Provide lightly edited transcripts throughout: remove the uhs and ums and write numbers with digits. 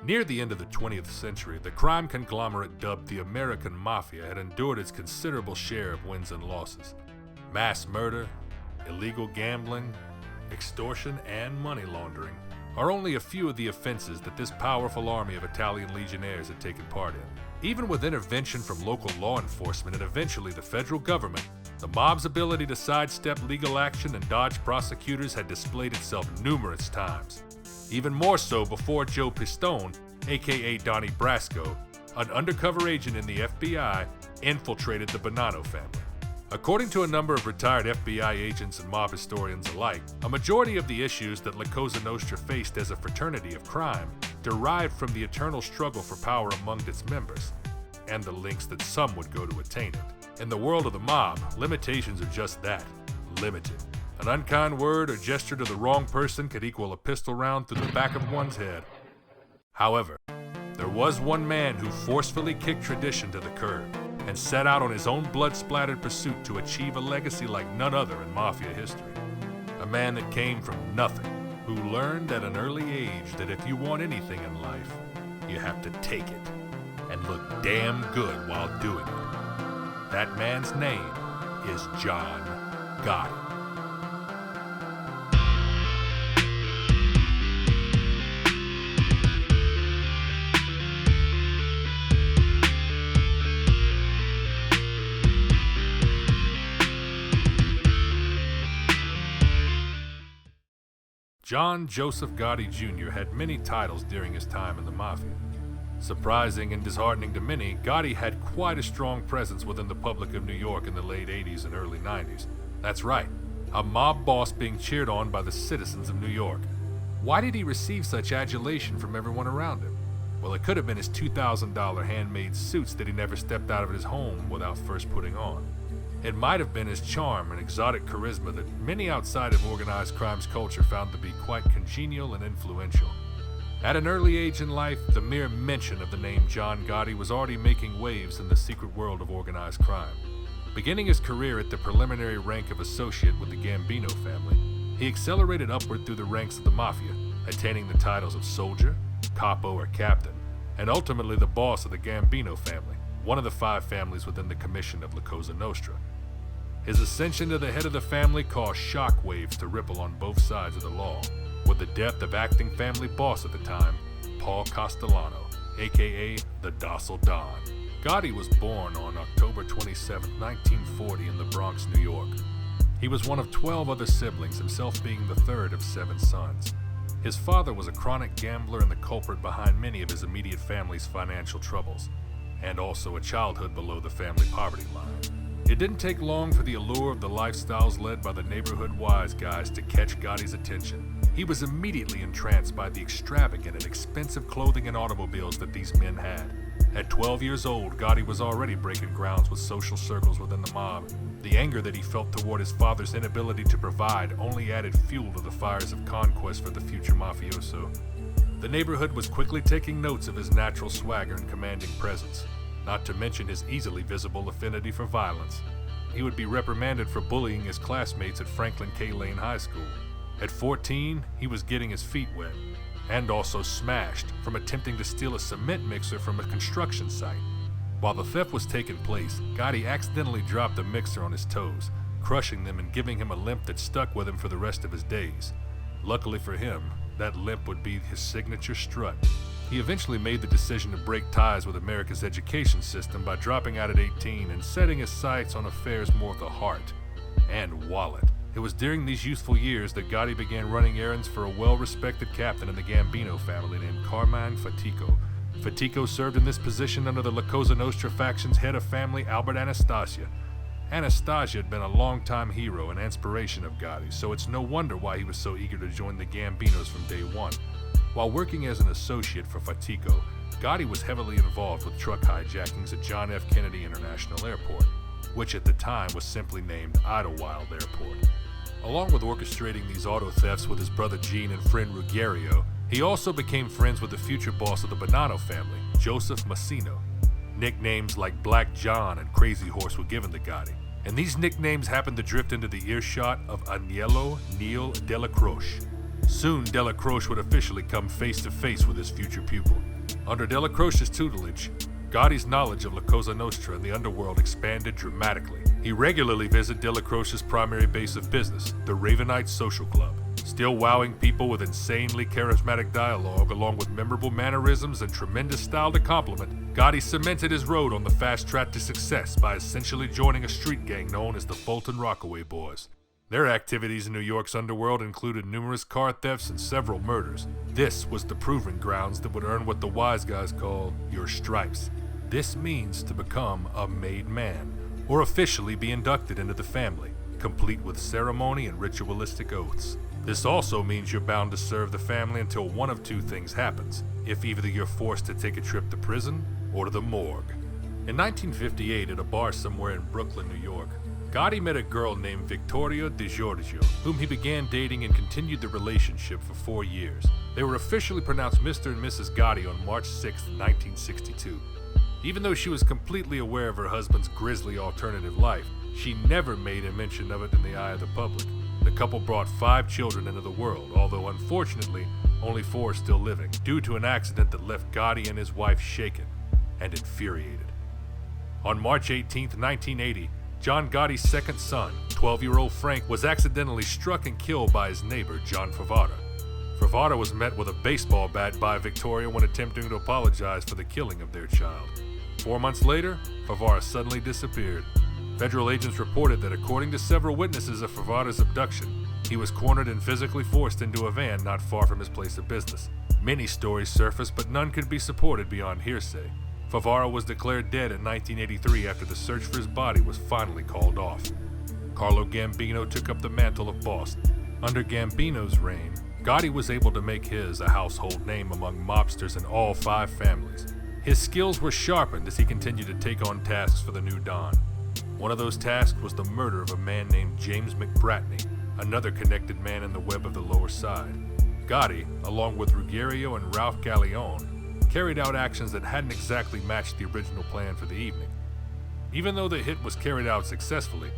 Near the end of the 20th century, the crime conglomerate dubbed the American Mafia had endured its considerable share of wins and losses. Mass murder, illegal gambling, extortion, and money laundering are only a few of the offenses that this powerful army of Italian legionnaires had taken part in. Even with intervention from local law enforcement and eventually the federal government, the mob's ability to sidestep legal action and dodge prosecutors had displayed itself numerous times. Even more so before Joe Pistone, aka Donnie Brasco, an undercover agent in the FBI, infiltrated the Bonanno family. According to a number of retired FBI agents and mob historians alike, a majority of the issues that La Cosa Nostra faced as a fraternity of crime derived from the eternal struggle for power among its members, and the lengths that some would go to attain it. In the world of the mob, limitations are just that, limited. An unkind word or gesture to the wrong person could equal a pistol round through the back of one's head. However, there was one man who forcefully kicked tradition to the curb and set out on his own blood-splattered pursuit to achieve a legacy like none other in Mafia history. A man that came from nothing, who learned at an early age that if you want anything in life, you have to take it and look damn good while doing it. That man's name is John Gotti. John Joseph Gotti Jr. had many titles during his time in the Mafia. Surprising and disheartening to many, Gotti had quite a strong presence within the public of New York in the late 80s and early 90s. That's right, a mob boss being cheered on by the citizens of New York. Why did he receive such adulation from everyone around him? Well, it could have been his $2,000 handmade suits that he never stepped out of his home without first putting on. It might have been his charm and exotic charisma that many outside of organized crime's culture found to be quite congenial and influential. At an early age in life, the mere mention of the name John Gotti was already making waves in the secret world of organized crime. Beginning his career at the preliminary rank of associate with the Gambino family, he accelerated upward through the ranks of the Mafia, attaining the titles of soldier, capo or captain, and ultimately the boss of the Gambino family, one of the 5 families within the commission of La Cosa Nostra. His ascension to the head of the family caused shockwaves to ripple on both sides of the law, with the death of acting family boss at the time, Paul Castellano, aka the Docile Don. Gotti was born on October 27, 1940 in the Bronx, New York. He was one of 12 other siblings, himself being the third of 7 sons. His father was a chronic gambler and the culprit behind many of his immediate family's financial troubles, and also a childhood below the family poverty line. It didn't take long for the allure of the lifestyles led by the neighborhood wise guys to catch Gotti's attention. He was immediately entranced by the extravagant and expensive clothing and automobiles that these men had. At 12 years old, Gotti was already breaking grounds with social circles within the mob. The anger that he felt toward his father's inability to provide only added fuel to the fires of conquest for the future mafioso. The neighborhood was quickly taking notes of his natural swagger and commanding presence, not to mention his easily visible affinity for violence. He would be reprimanded for bullying his classmates at Franklin K. Lane High School. At 14, he was getting his feet wet, and also smashed from attempting to steal a cement mixer from a construction site. While the theft was taking place, Gotti accidentally dropped the mixer on his toes, crushing them and giving him a limp that stuck with him for the rest of his days. Luckily for him, that limp would be his signature strut. He eventually made the decision to break ties with America's education system by dropping out at 18 and setting his sights on affairs more of the heart and wallet. It was during these youthful years that Gotti began running errands for a well-respected captain in the Gambino family named Carmine Fatico. Fatico served in this position under the La Cosa Nostra faction's head of family, Albert Anastasia. Anastasia had been a longtime hero and inspiration of Gotti, so it's no wonder why he was so eager to join the Gambinos from day one. While working as an associate for Fatico, Gotti was heavily involved with truck hijackings at John F. Kennedy International Airport, which at the time was simply named Idlewild Airport. Along with orchestrating these auto thefts with his brother Gene and friend Ruggiero, he also became friends with the future boss of the Bonanno family, Joseph Massino. Nicknames like Black John and Crazy Horse were given to Gotti, and these nicknames happened to drift into the earshot of Agnello Neil Della Croce. Soon, Delacroix would officially come face to face with his future pupil. Under Delacroix's tutelage, Gotti's knowledge of La Cosa Nostra and the underworld expanded dramatically. He regularly visited Delacroix's primary base of business, the Ravenite Social Club, still wowing people with insanely charismatic dialogue along with memorable mannerisms and tremendous style to complement. Gotti cemented his road on the fast track to success by essentially joining a street gang known as the Fulton Rockaway Boys. Their activities in New York's underworld included numerous car thefts and several murders. This was the proving grounds that would earn what the wise guys call your stripes. This means to become a made man, or officially be inducted into the family, complete with ceremony and ritualistic oaths. This also means you're bound to serve the family until one of two things happens, if either you're forced to take a trip to prison or to the morgue. In 1958, at a bar somewhere in Brooklyn, New York, Gotti met a girl named Victoria Di Giorgio, whom he began dating and continued the relationship for 4 years. They were officially pronounced Mr. and Mrs. Gotti on March 6, 1962. Even though she was completely aware of her husband's grisly alternative life, she never made a mention of it in the eye of the public. The couple brought 5 children into the world, although unfortunately, only 4 are still living, due to an accident that left Gotti and his wife shaken and infuriated. On March 18, 1980, John Gotti's second son, 12-year-old Frank, was accidentally struck and killed by his neighbor, John Favara. Favara was met with a baseball bat by Victoria when attempting to apologize for the killing of their child. 4 months later, Favara suddenly disappeared. Federal agents reported that according to several witnesses of Favara's abduction, he was cornered and physically forced into a van not far from his place of business. Many stories surfaced, but none could be supported beyond hearsay. Favara was declared dead in 1983 after the search for his body was finally called off. Carlo Gambino took up the mantle of boss. Under Gambino's reign, Gotti was able to make his a household name among mobsters in all 5 families. His skills were sharpened as he continued to take on tasks for the new Don. One of those tasks was the murder of a man named James McBratney, another connected man in the web of the Lower Side. Gotti, along with Ruggiero and Ralph Galleone, carried out actions that hadn't exactly matched the original plan for the evening. Even though the hit was carried out successfully,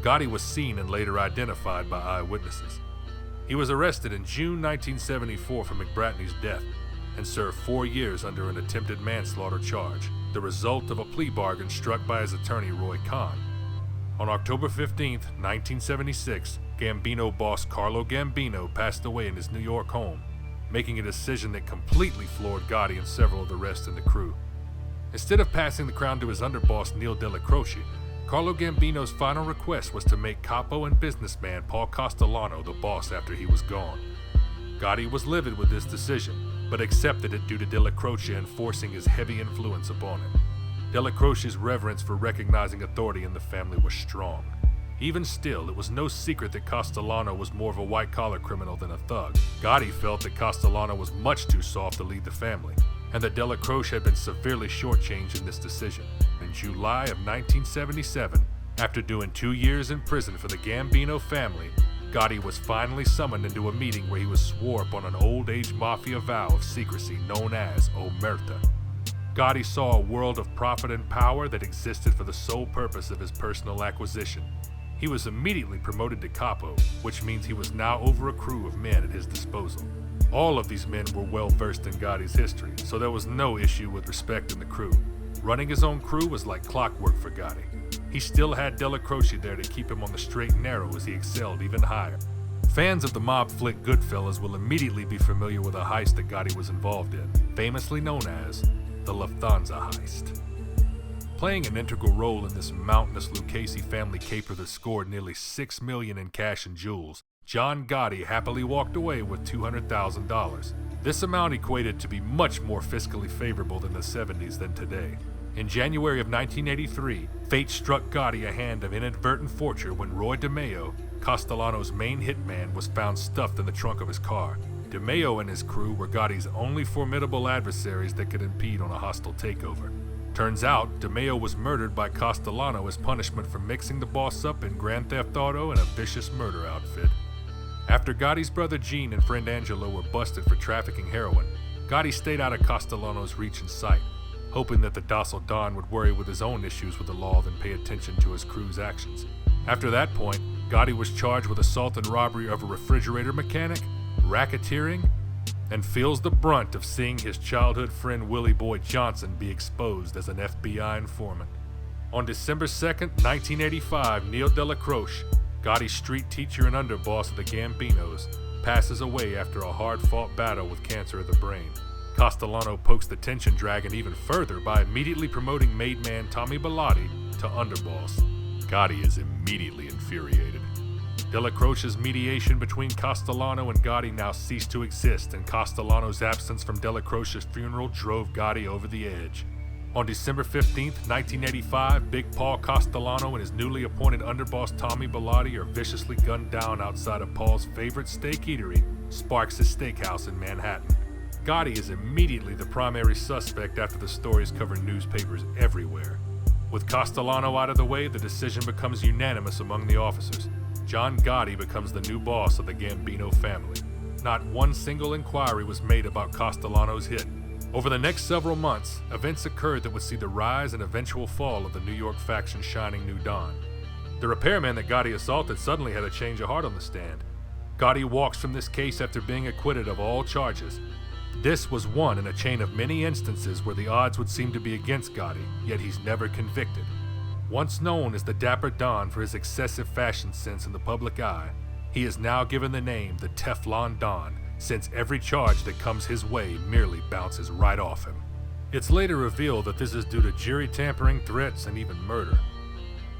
Gotti was seen and later identified by eyewitnesses. He was arrested in June 1974 for McBratney's death and served 4 years under an attempted manslaughter charge, the result of a plea bargain struck by his attorney Roy Kahn. On October 15, 1976, Gambino boss Carlo Gambino passed away in his New York home, making a decision that completely floored Gotti and several of the rest in the crew. Instead of passing the crown to his underboss Neil Delacroix, Carlo Gambino's final request was to make capo and businessman Paul Castellano the boss after he was gone. Gotti was livid with this decision, but accepted it due to Delacroix enforcing his heavy influence upon him. Delacroix's reverence for recognizing authority in the family was strong. Even still, it was no secret that Castellano was more of a white-collar criminal than a thug. Gotti felt that Castellano was much too soft to lead the family, and that Delacroix had been severely shortchanged in this decision. In July of 1977, after doing 2 years in prison for the Gambino family, Gotti was finally summoned into a meeting where he was swore upon an old-age mafia vow of secrecy known as Omerta. Gotti saw a world of profit and power that existed for the sole purpose of his personal acquisition. He was immediately promoted to capo, which means he was now over a crew of men at his disposal. All of these men were well versed in Gotti's history, so there was no issue with respect in the crew. Running his own crew was like clockwork for Gotti. He still had Delacroix there to keep him on the straight and narrow as he excelled even higher. Fans of the mob flick Goodfellas will immediately be familiar with a heist that Gotti was involved in, famously known as the Lufthansa heist. Playing an integral role in this mountainous Lucchese family caper that scored nearly $6 million in cash and jewels, John Gotti happily walked away with $200,000. This amount equated to be much more fiscally favorable than the 70s than today. In January of 1983, fate struck Gotti a hand of inadvertent fortune when Roy DeMeo, Castellano's main hitman, was found stuffed in the trunk of his car. DeMeo and his crew were Gotti's only formidable adversaries that could impede on a hostile takeover. Turns out, DeMeo was murdered by Castellano as punishment for mixing the boss up in Grand Theft Auto and a vicious murder outfit. After Gotti's brother Gene and friend Angelo were busted for trafficking heroin, Gotti stayed out of Castellano's reach and sight, hoping that the docile Don would worry with his own issues with the law than pay attention to his crew's actions. After that point, Gotti was charged with assault and robbery of a refrigerator mechanic, racketeering and feels the brunt of seeing his childhood friend Willie Boy Johnson be exposed as an FBI informant. On December 2nd, 1985, Neil Delacroce, Gotti's street teacher and underboss of the Gambinos, passes away after a hard-fought battle with cancer of the brain. Castellano pokes the tension dragon even further by immediately promoting made man Tommy Bellotti to underboss. Gotti is immediately infuriated. Delacroce's mediation between Castellano and Gotti now ceased to exist, and Castellano's absence from Delacroce's funeral drove Gotti over the edge. On December 15, 1985, Big Paul Castellano and his newly appointed underboss Tommy Bellotti are viciously gunned down outside of Paul's favorite steak eatery, Sparks' Steakhouse in Manhattan. Gotti is immediately the primary suspect after the stories cover newspapers everywhere. With Castellano out of the way, the decision becomes unanimous among the officers. John Gotti becomes the new boss of the Gambino family. Not one single inquiry was made about Castellano's hit. Over the next several months, events occurred that would see the rise and eventual fall of the New York faction's shining new dawn. The repairman that Gotti assaulted suddenly had a change of heart on the stand. Gotti walks from this case after being acquitted of all charges. This was one in a chain of many instances where the odds would seem to be against Gotti, yet he's never convicted. Once known as the Dapper Don for his excessive fashion sense in the public eye, he is now given the name the Teflon Don, since every charge that comes his way merely bounces right off him. It's later revealed that this is due to jury tampering, threats, and even murder.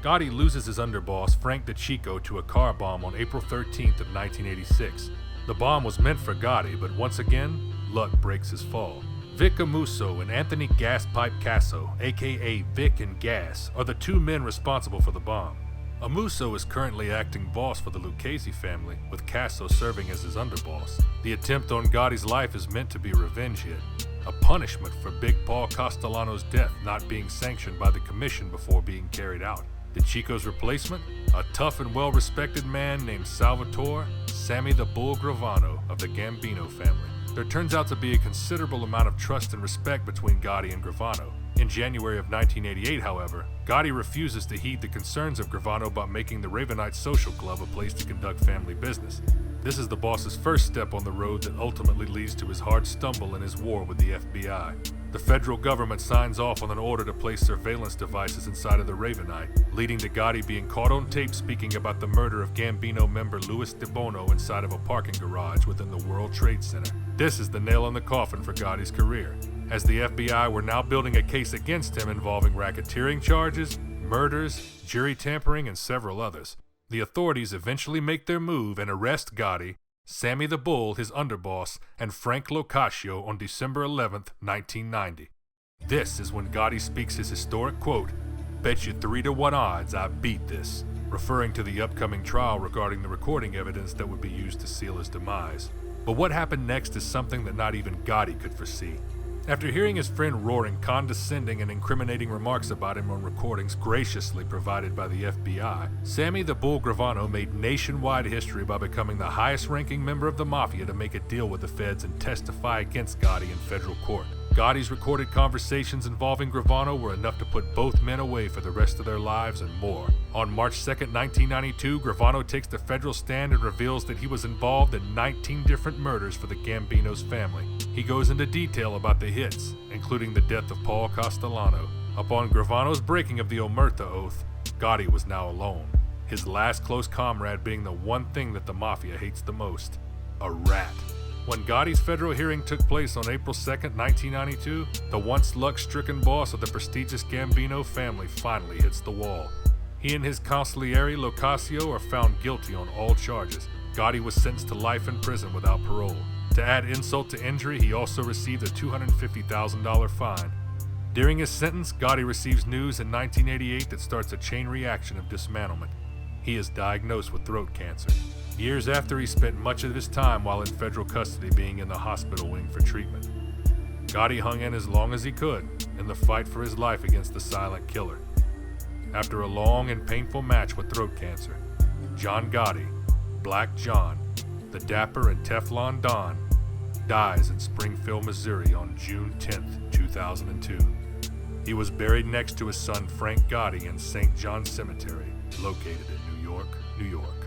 Gotti loses his underboss, Frank DeChico, to a car bomb on April 13th of 1986. The bomb was meant for Gotti, but once again, luck breaks his fall. Vic Amuso and Anthony Gaspipe Casso, aka Vic and Gas, are the two men responsible for the bomb. Amuso is currently acting boss for the Lucchese family, with Casso serving as his underboss. The attempt on Gotti's life is meant to be a revenge hit, a punishment for Big Paul Castellano's death not being sanctioned by the commission before being carried out. DeChico's replacement? A tough and well-respected man named Salvatore Sammy the Bull Gravano of the Gambino family. There turns out to be a considerable amount of trust and respect between Gotti and Gravano. In January of 1988, however, Gotti refuses to heed the concerns of Gravano about making the Ravenite Social Club a place to conduct family business. This is the boss's first step on the road that ultimately leads to his hard stumble in his war with the FBI. The federal government signs off on an order to place surveillance devices inside of the Ravenite, leading to Gotti being caught on tape speaking about the murder of Gambino member Louis De Bono inside of a parking garage within the World Trade Center. This is the nail in the coffin for Gotti's career, as the FBI were now building a case against him involving racketeering charges, murders, jury tampering, and several others. The authorities eventually make their move and arrest Gotti, Sammy the Bull, his underboss, and Frank Locascio on December 11th, 1990. This is when Gotti speaks his historic quote, "Bet you 3-to-1 odds I beat this," referring to the upcoming trial regarding the recording evidence that would be used to seal his demise. But what happened next is something that not even Gotti could foresee. After hearing his friend roaring condescending and incriminating remarks about him on recordings graciously provided by the FBI, Sammy the Bull Gravano made nationwide history by becoming the highest-ranking member of the Mafia to make a deal with the feds and testify against Gotti in federal court. Gotti's recorded conversations involving Gravano were enough to put both men away for the rest of their lives and more. On March 2nd, 1992, Gravano takes the federal stand and reveals that he was involved in 19 different murders for the Gambino's family. He goes into detail about the hits, including the death of Paul Castellano. Upon Gravano's breaking of the Omerta oath, Gotti was now alone, his last close comrade being the one thing that the Mafia hates the most, a rat. When Gotti's federal hearing took place on April 2nd, 1992, the once luck-stricken boss of the prestigious Gambino family finally hits the wall. He and his consigliere Locascio are found guilty on all charges. Gotti was sentenced to life in prison without parole. To add insult to injury, he also received a $250,000 fine. During his sentence, Gotti receives news in 1988 that starts a chain reaction of dismantlement. He is diagnosed with throat cancer. Years after, he spent much of his time while in federal custody being in the hospital wing for treatment. Gotti hung in as long as he could in the fight for his life against the silent killer. After a long and painful match with throat cancer, John Gotti, Black John, the Dapper and Teflon Don, dies in Springfield, Missouri on June 10th, 2002. He was buried next to his son Frank Gotti in St. John Cemetery, located in New York, New York.